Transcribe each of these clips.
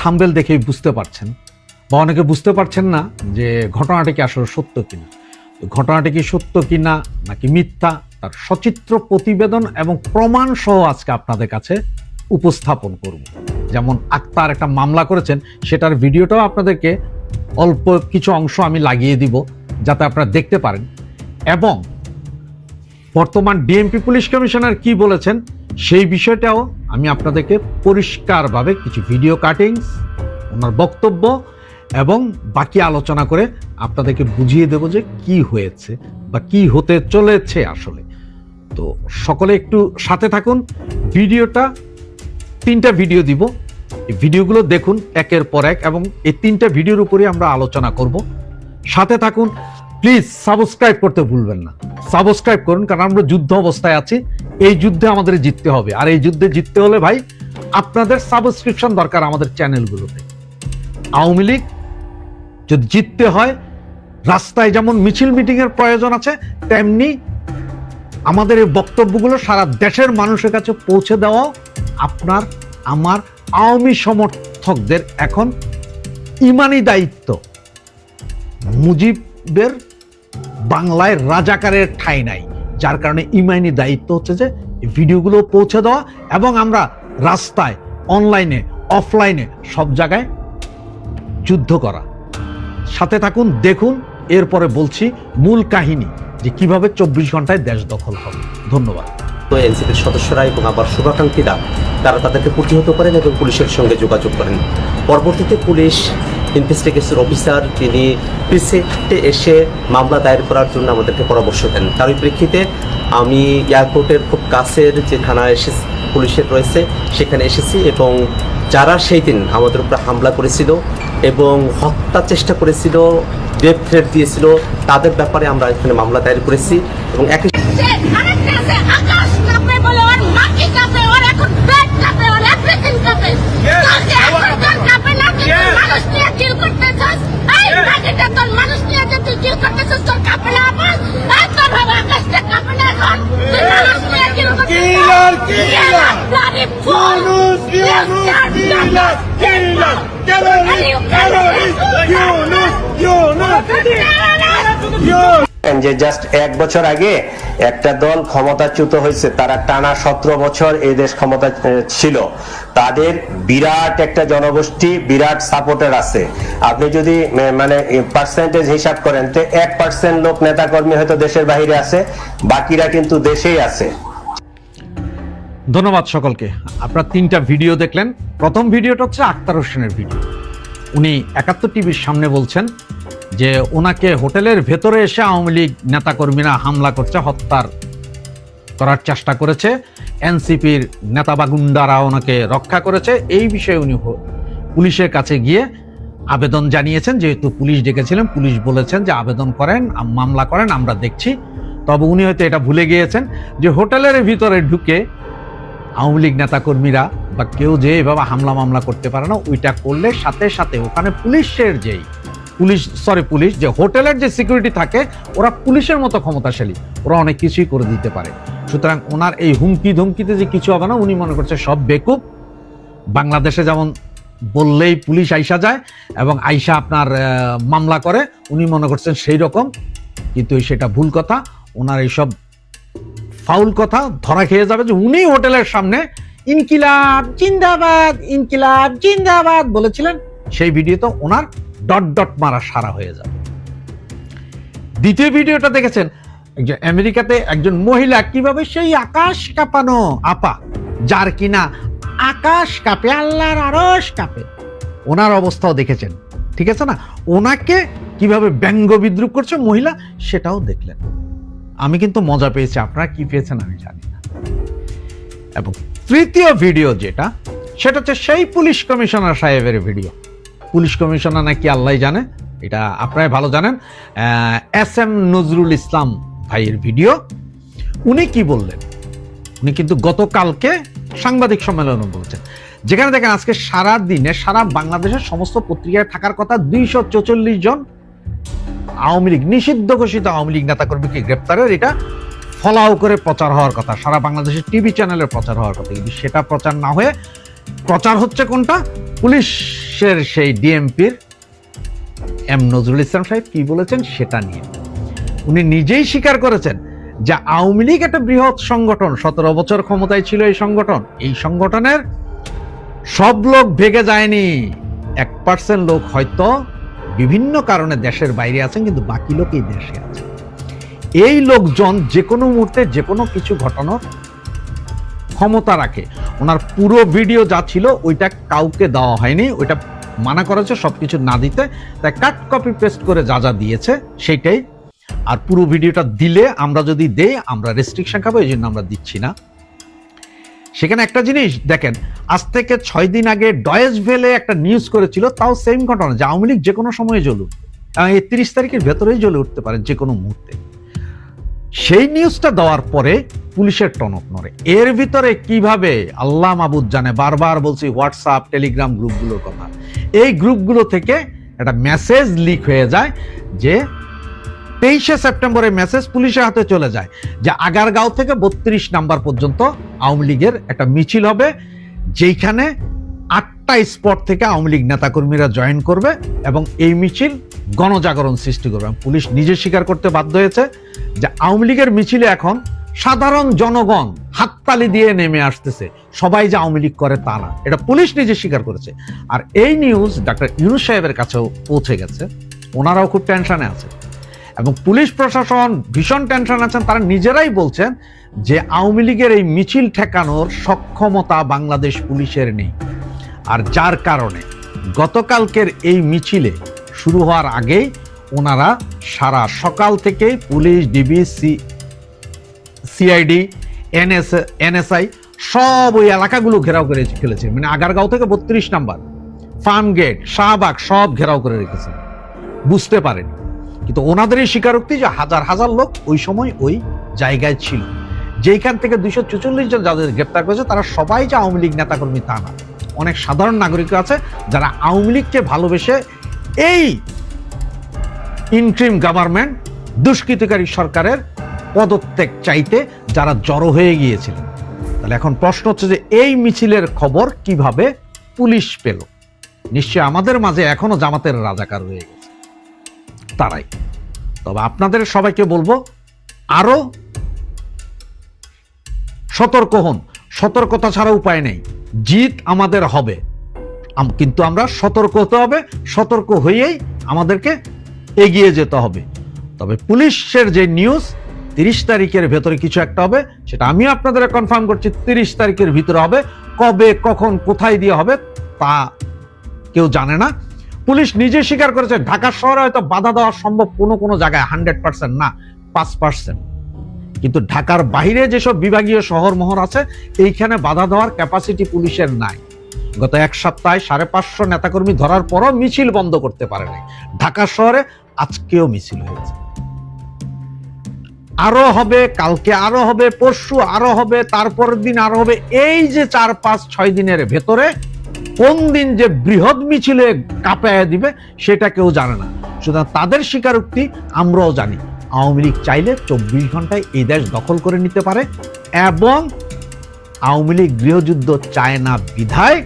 Thumbnail দেখেই বুঝতে পারছেন বা অনেকে বুঝতে পারছেন না যে ঘটনাটি কি আসলে সত্য কিনা। ঘটনাটি কি সত্য কিনা নাকি মিথ্যা, তার সচিত্র প্রতিবেদন এবং প্রমাণ সহ আজকে আপনাদের কাছে উপস্থাপন করব। যেমন আক্তার একটা মামলা করেছেন, সেটার ভিডিওটাও আপনাদেরকে অল্প কিছু অংশ আমি লাগিয়ে দিব যাতে আপনারা দেখতে পারেন, এবং বর্তমান ডিএমপি পুলিশ কমিশনার কি বলেছেন সেই বিষয়টাও আমি আপনাদেরকে পরিষ্কারভাবে কিছু ভিডিও কাটিংস, ওনার বক্তব্য এবং বাকি আলোচনা করে আপনাদেরকে বুঝিয়ে দেব যে কি হয়েছে বা কি হতে চলেছে আসলে। তো সকলে একটু সাথে থাকুন। ভিডিওটা 3টা ভিডিও দিব, এই ভিডিওগুলো দেখুন একের পর এক, এবং এই 3টা ভিডিওর উপরে আমরা আলোচনা করব। সাথে থাকুন, প্লিজ সাবস্ক্রাইব করতে ভুলবেন না। সাবস্ক্রাইব করুন, কারণ আমরা যুদ্ধ অবস্থায় আছি, এই যুদ্ধে আমাদের জিততে হবে। আর এই যুদ্ধে জিততে হলে ভাই আপনাদের সাবস্ক্রিপশন দরকার আমাদের চ্যানেলগুলোতে। আওয়ামী লীগ যদি জিততে হয়, রাস্তায় যেমন মিছিল মিটিং এর প্রয়োজন আছে, তেমনি আমাদের এই বক্তব্যগুলো সারা দেশের মানুষের কাছে পৌঁছে দেওয়া আপনার আমার আওয়ামী সমর্থকদের এখন ইমানি দায়িত্ব। মুজিবের বাংলায় রাজাকারের ঠাঁই নাই, যার কারণে ইমানি দায়িত্ব হচ্ছে যে ভিডিওগুলো পৌঁছে দেওয়া এবং আমরা রাস্তায়, অনলাইনে, অফলাইনে সব জায়গায় যুদ্ধ করা। সাথে থাকুন, দেখুন, এরপরে বলছি মূল কাহিনী যে কিভাবে 24 ঘন্টায় দেশ দখল হবে। ধন্যবাদ। তো এনসিপির সদস্যরা এবং আবার শুভাকাঙ্ক্ষীরা তারা তাদেরকে প্রতিহত করেন এবং পুলিশের সঙ্গে যোগাযোগ করেন। পরবর্তীতে পুলিশ ইনভেস্টিগেশন অফিসার তিনি প্রিসেন্টে এসে মামলা দায়ের করার জন্য আমাদেরকে পরামর্শ দেন। তার প্রেক্ষিতে আমি এয়ারপোর্টের খুব কাছের যে থানায় পুলিশের রয়েছে সেখানে এসেছি, এবং যারা সেই দিন আমাদের উপরে হামলা করেছিল এবং হত্যা চেষ্টা করেছিল, ডেথ থ্রেট দিয়েছিল, তাদের ব্যাপারে আমরা এখানে মামলা দায়ের করেছি। এবং একই যে জাস্ট 1 বছর আগে একটা দল ক্ষমতাচ্যুত হয়েছে, তারা টানা 17 বছর এই দেশ ক্ষমতা ছিল, তাদের বিরাট একটা জনগোষ্ঠী, বিরাট সাপোর্টার আছে। আপনি যদি মানে পার্সেন্টেজ হিসাব করেন তো 1% লোক নেতাকর্মী হয়তো দেশের বাইরে আছে, বাকিরা কিন্তু দেশেই আছে। ধন্যবাদ সকলকে। আপনারা 3টা ভিডিও দেখলেন। প্রথম ভিডিওটা হচ্ছে আক্তার হোসেনের ভিডিও। উনি 71 টিভির সামনে বলছেন যে ওনাকে হোটেলের ভেতরে এসে আওয়ামী লীগ নেতাকর্মীরা হামলা করছে, হত্যার করার চেষ্টা করেছে, এনসিপির নেতা বা গুন্ডারা ওনাকে রক্ষা করেছে। এই বিষয়ে উনি পুলিশের কাছে গিয়ে আবেদন জানিয়েছেন। যেহেতু পুলিশ ডেকেছিলেন, পুলিশ বলেছেন যে আবেদন করেন, মামলা করেন, আমরা দেখছি। তবে উনি হয়তো এটা ভুলে গিয়েছেন যে হোটেলের ভিতরে ঢুকে আওয়ামী লীগ নেতাকর্মীরা বা কেউ যে এভাবে হামলা মামলা করতে পারে না। ওইটা করলে সাথে সাথে ওখানে পুলিশ যে হোটেলের যে সিকিউরিটি থাকে, ওরা পুলিশের মতো ক্ষমতাশালী, ওরা অনেক কিছুই করে দিতে পারে। সুতরাং ওনার এই হুমকি ধমকিতে যে কিছু হবে না, উনি মনে করছে সব বেকুব। বাংলাদেশে যেমন বললেই পুলিশ আইসা যায় এবং আইসা আপনার মামলা করে, উনি মনে করছেন সেই রকম, কিন্তু সেটা ভুল কথা। ওনার এইসব ফাউল কথা ধরা খেয়ে যাবে যে উনি হোটেলের সামনে ইনকিলাব জিন্দাবাদ, ইনকিলাব জিন্দাবাদ বলেছিলেন। সেই ভিডিওতে ওনার ডট ডট মারা সারা হয়ে যাবে। দ্বিতীয় ভিডিওটা দেখেছেন, একজন আমেরিকাতে একজন মহিলা কিভাবে সেই আকাশ কাঁপানো আপা, যার কিনা আকাশ কাঁপে, আল্লাহর আরশ কাঁপে, ওনার অবস্থাও দেখেছেন। ঠিক আছে না? ওনাকে কিভাবে ব্যঙ্গ বিদ্রুপ করছে মহিলা, সেটাও দেখলেন। আমি কিন্তু মজা পেয়েছি, আপনারা কি পেয়েছেন আমি জানি না। এবং তৃতীয় ভিডিও যেটা, সেটা হচ্ছে সেই পুলিশ কমিশনার সাহেবের ভিডিও। পুলিশ কমিশনার নাকি আল্লাহ জানে, এটা আপনারাই ভালো জানেন। SM নজরুল ইসলাম ভাইয়ের ভিডিও। উনি কি বললেন? উনি কিন্তু গতকালকে সাংবাদিক সম্মেলনে বলছেন, যেখানে দেখেন আজকে সারা দিনে সারা বাংলাদেশের সমস্ত পত্রিকায় থাকার কথা 244 জন আওয়ামী লীগ, নিষিদ্ধ ঘোষিত আওয়ামী লীগ নেতাকর্মীকে গ্রেপ্তারের এটা ফলাও করে প্রচার হওয়ার কথা, সারা বাংলাদেশের টিভি চ্যানেলের প্রচার হওয়ার কথা। কিন্তু সেটা প্রচার না হয়ে প্রচার হচ্ছে কোনটা? পুলিশের সেই ডিএমপির এম নজরুল ইসলাম সাহেব কি বলেছেন সেটা নিয়ে। উনি নিজেই স্বীকার করেছেন যে আওয়ামী লীগ একটা বৃহৎ সংগঠন, 17 বছর ক্ষমতায় ছিল এই সংগঠন। এই সংগঠনের সব লোক ভেগে যায়নি, 1% লোক হয়তো বিভিন্ন কারণে দেশের বাইরে আছেন, কিন্তু বাকি লোক এই দেশে আছে। এই লোকজন যে কোনো মুহূর্তে যে কোনো কিছু ঘটানোর ক্ষমতা রাখে। ওনার পুরো ভিডিও যা ছিল ওইটা কাউকে দেওয়া হয়নি, ওইটা মানা করেছে সবকিছু না দিতে, তাই কাট কপি পেস্ট করে যা যা দিয়েছে সেইটাই। আর পুরো ভিডিওটা দিলে আমরা যদি দেই আমরা রেস্ট্রিকশন খাবো, এই জন্য আমরা দিচ্ছি না। সেখানে একটা জিনিস দেখেন, আজ থেকে 6 দিন আগে ডয়েজ ভেলে একটা নিউজ করেছিল, তাও সেম ঘটনা, যে আওয়ামী লীগ যে কোনো সময় জ্বলে উঠবে, এই 30 তারিখের ভেতরেই জ্বলে উঠতে পারে যে কোনো মুহূর্তে। সেই নিউজটা দেওয়ার পরে পুলিশের টনক নড়ে। এর ভিতরে কিভাবে আল্লাহ মাবুদ জানে, বারবার বলছি হোয়াটসঅ্যাপ টেলিগ্রাম গ্রুপগুলোর কথা, এই গ্রুপগুলো থেকে একটা মেসেজ লিক হয়ে যায় যে 23শে সেপ্টেম্বরের মেসেজ পুলিশের হাতে চলে যায় যে আগারগাঁও থেকে 32 নাম্বার পর্যন্ত আওয়ামী লীগের একটা মিছিল হবে, যেখানে 8টা স্পট থেকে আওয়ামী লীগ নেতাকর্মীরা জয়েন করবে এবং এই মিছিল গণজাগরণ সৃষ্টি করবে। পুলিশ নিজে স্বীকার করতে বাধ্য হয়েছে যে আওয়ামী লীগের মিছিলে এখন সাধারণ জনগণ হাততালি দিয়ে নেমে আসতেছে, সবাই যে আওয়ামী লীগ করে তা না, এটা পুলিশ নিজে স্বীকার করেছে। আর এই নিউজ ডক্টর ইউনূস সাহেবের কাছেও পৌঁছে গেছে, ওনারাও খুব টেনশনে আছে এবং পুলিশ প্রশাসন ভীষণ টেনশন আছেন। তারা নিজেরাই বলছেন যে আওয়ামী লীগের এই মিছিল ঠেকানোর সক্ষমতা বাংলাদেশ পুলিশের নেই। আর যার কারণে গতকালকের এই মিছিলে শুরু হওয়ার আগেই ওনারা সারা সকাল থেকে পুলিশ, ডিবি, সিআইডি, এনএসআই সব ওই এলাকাগুলো ঘেরাও করে ফেলেছে। মানে আগারগাঁও থেকে 32 নাম্বার, ফার্ম গেট, শাহবাগ সব ঘেরাও করে রেখেছে, বুঝতে পারেনি। কিন্তু ওনাদেরই স্বীকারোক্তি যে হাজার হাজার লোক ওই সময় ওই জায়গায় ছিল। যেখান থেকে 244 জন যাদের গ্রেপ্তার করেছে তারা সবাই যে আওয়ামী লীগ নেতাকর্মী তা না, অনেক সাধারণ নাগরিক আছে যারা আওয়ামী লীগকে ভালোবেসে এই ইন্ট্রিম গভর্নমেন্ট দুষ্কৃতিকারী সরকারের পদত্যাগ চাইতে যারা জড়ো হয়ে গিয়েছিলেন। তাহলে এখন প্রশ্ন হচ্ছে যে এই মিছিলের খবর কিভাবে পুলিশ পেল? নিশ্চয় আমাদের মাঝে এখনো জামাতের রাজাকার রয়ে গেছে, তারাই। তবে আপনাদের সবাইকে বলবো আরো সতর্ক হন, সতর্কতা ছাড়া উপায় নেই। জিত আমাদের হবে, কিন্তু আমরা সতর্ক হতে হবে, সতর্ক হয়েই আমাদেরকে এগিয়ে যেতে হবে। তবে পুলিশের যে নিউজ 30 তারিখের ভেতরে কিছু একটা হবে, সেটা আমি আপনাদের কনফার্ম করছি 30 তারিখের ভিতরে হবে। কবে, কখন, কোথায় দিয়ে হবে তা কেউ জানে না। পুলিশ নিজে স্বীকার করেছে ঢাকা শহরে হয়তো বাধা দেওয়া সম্ভব কোনো কোনো জায়গায়, 100% না, 5%। কিন্তু ঢাকার বাইরে যেসব বিভাগীয় শহর মহর আছে এইখানে বাধা দেওয়ার ক্যাপাসিটি পুলিশের নাই। গত এক সপ্তাহে 550 নেতাকর্মী ধরার পরও মিছিল বন্ধ করতে পারে নাই। ঢাকা শহরে আজকেও মিছিল হয়েছে, আরো হবে, কালকে আরো হবে, পরশু আরো হবে, তারপরের দিন আরো হবে। এই যে 4-5-6 দিনের ভেতরে কোন দিন যে বৃহৎ মিছিলে কাঁপায় দিবে সেটা কেউ জানে না। সুতরাং তাদের স্বীকারোক্তি আমরাও জানি, আওয়ামী লীগ চাইলে 24 ঘন্টায় এই দেশ দখল করে নিতে পারে এবং আওয়ামী লীগ গৃহযুদ্ধ চায় না বিধায়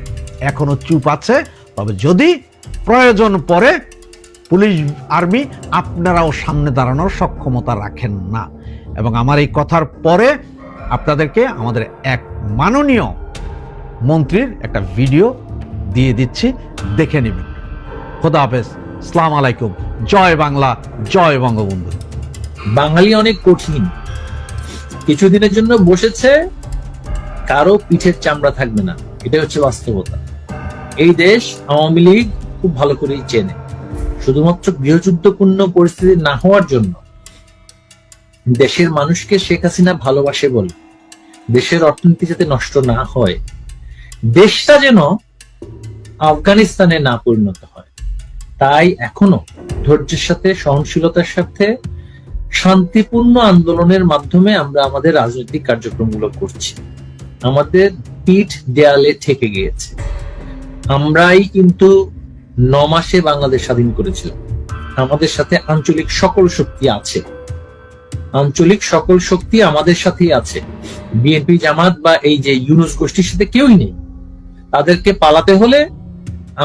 এখনো চুপ আছে। তবে যদি প্রয়োজন পড়ে পুলিশ, আর্মি আপনারাও সামনে দাঁড়ানোর সক্ষমতা রাখেন না। এবং আমার এই কথার পরে আপনাদেরকে আমাদের এক মাননীয় মন্ত্রীর একটা ভিডিও দিয়ে দিচ্ছি, দেখে নেবেন। খোদা হাফেজ, আসসালামু আলাইকুম, জয় বাংলা, জয় বঙ্গবন্ধু। বাঙালি অনেক কঠিন, কিছুদিনের জন্য বসেছে, কারো পিঠের চামড়া থাকবে না, এটা হচ্ছে বাস্তবতা। এই দেশ আওয়ামী লীগ খুব ভালো করেই চেনে। শুধুমাত্র গৃহযুদ্ধপূর্ণ পরিস্থিতি না হওয়ার জন্য দেশের মানুষকে শেখ হাসিনা ভালোবাসে বলে, দেশের অর্থনীতি যাতে নষ্ট না হয়, দেশটা যেন আফগানিস্তানে না পরিণত হয়, তাই এখনো ধৈর্যের সাথে, সহনশীলতার সাথে, শান্তিপূর্ণ আন্দোলনের মাধ্যমে আমরা আমাদের রাজনৈতিক কার্যক্রমগুলো করছি। আমাদের পিঠ দেয়ালে ঠেকে গিয়েছে। আমরাই কিন্তু 9 মাসে বাংলাদেশ স্বাধীন করেছিলাম। আমাদের সাথে আঞ্চলিক সকল শক্তি আছে, আঞ্চলিক সকল শক্তি আমাদের সাথেই আছে। বিএনপি, জামাত বা এই যে ইউনূস গোষ্ঠীর সাথে কেউই নেই। তাদেরকে পালাতে হলে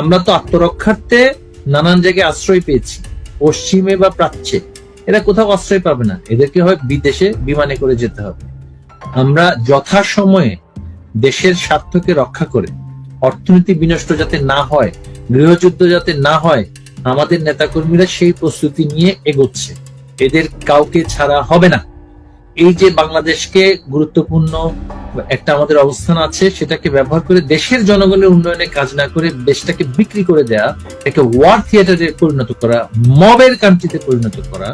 আমরা তো আত্মরক্ষার্থে নানান জায়গায় আশ্রয় পেয়েছি, পশ্চিমে বা প্রাচ্যে। এরা কোথাও আশ্রয় পাবে না, এদেরকে হয় বিদেশে বিমানে করে যেতে হবে। আমরা যথাসময়ে দেশের স্বার্থকে রক্ষা করে, অর্থনীতি বিনষ্ট যাতে না হয়, গৃহযুদ্ধ যাতে না হয়, আমাদের নেতাকর্মীরা সেই প্রস্তুতি নিয়ে এগোচ্ছে। এদের কাউকে ছাড়া হবে না। এই যে বাংলাদেশকে গুরুত্বপূর্ণ একটা আমাদের অবস্থান আছে, সেটাকে ব্যবহার করে দেশের জনগণের উন্নয়নে কাজ না করে দেশটাকে বিক্রি করে দেয়া, এটাকে ওয়ার থিয়েটারে পরিণত করা, মবের কান্ট্রিতে পরিণত করা,